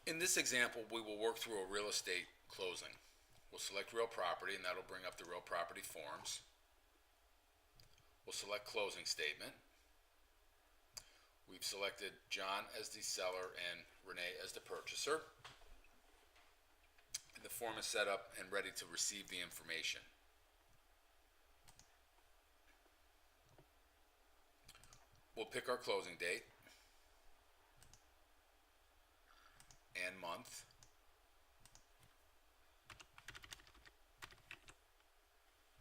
In this example, we will work through a real estate closing. We'll select real property, and that'll bring up the real property forms. We'll select closing statement. We've selected John as the seller and Renee as the purchaser. And the form is set up and ready to receive the information. We'll pick our closing date and month.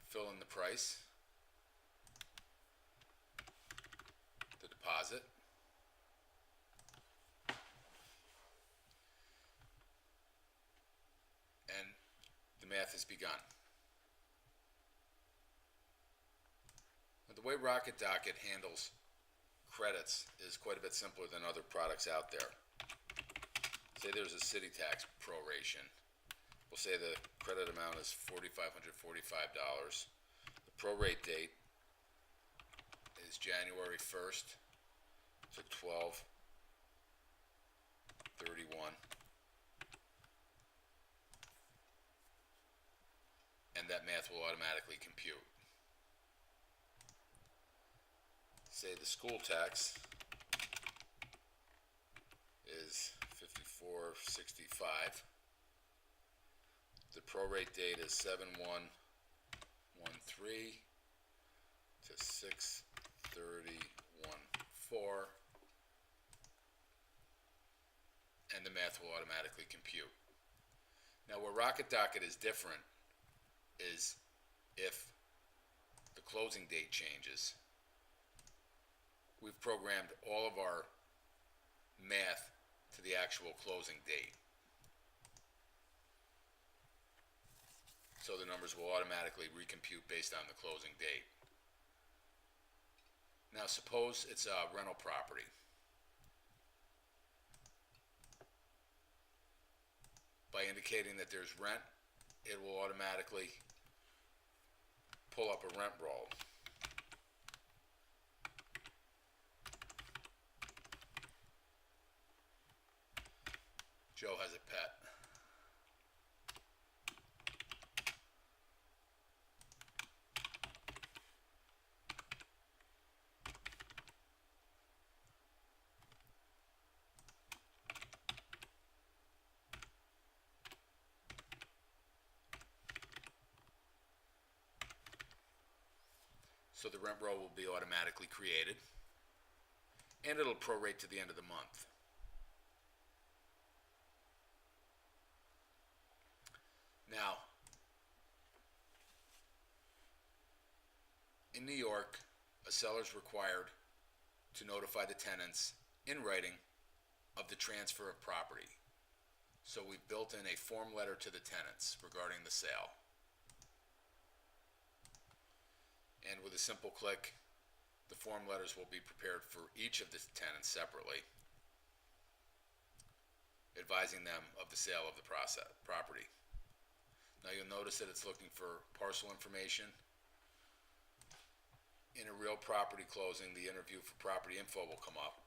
Fill in the price, the deposit, and the math has begun. Now, the way Rocket Docket handles credits is quite a bit simpler than other products out there. Say there's a city tax proration. We'll say the credit amount is $4,545. The prorate date is January 1st to 12/31, and that math will automatically compute. Say the school tax is $54.65. The prorate date is 7/1/13 to 6/30/14, and the math will automatically compute. Now, where Rocket Docket is different is if the closing date changes. We've programmed all of our math to the actual closing date. So the numbers will automatically recompute based on the closing date. Now suppose it's a rental property. By indicating that there's rent, it will automatically pull up a rent roll. Joe has a pet. So the rent roll will be automatically created, and it'll prorate to the end of the month. Now, in New York, a seller is required to notify the tenants in writing of the transfer of property. So we've built in a form letter to the tenants regarding the sale. And with a simple click, the form letters will be prepared for each of the tenants separately, advising them of the sale of the property. Now you'll notice that it's looking for parcel information. In a real property closing, the interview for property info will come up,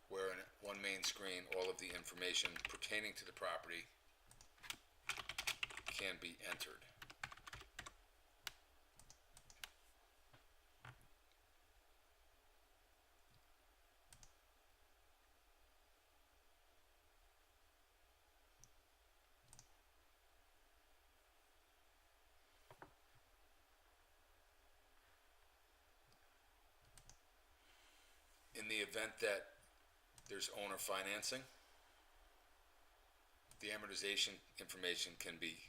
where in one main screen, all of the information pertaining to the property can be entered. In the event that there's owner financing, the amortization information can be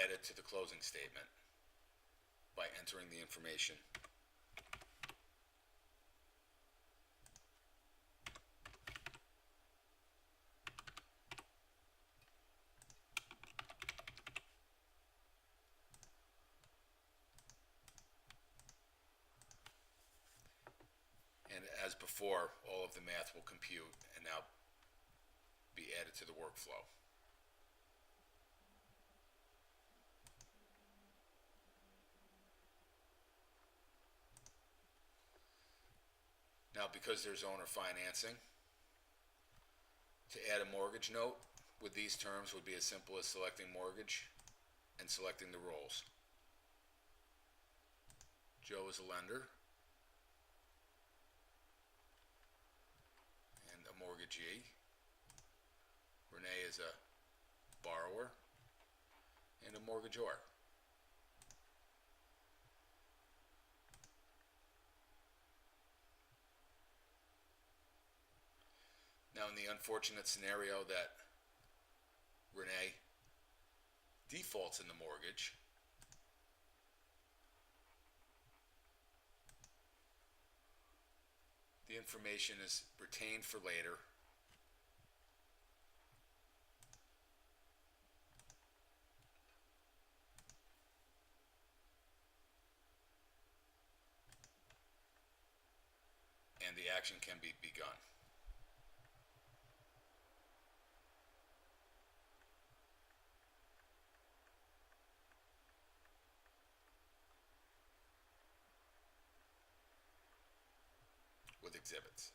added to the closing statement by entering the information. And as before, all of the math will compute and now be added to the workflow. Now, because there's owner financing, to add a mortgage note with these terms would be as simple as selecting mortgage and selecting the roles. Joe is a lender and a mortgagee. Renee is a borrower and a mortgagor. Now, in the unfortunate scenario that Renee defaults in the mortgage, the information is retained for later. And the action can be begun. With exhibits.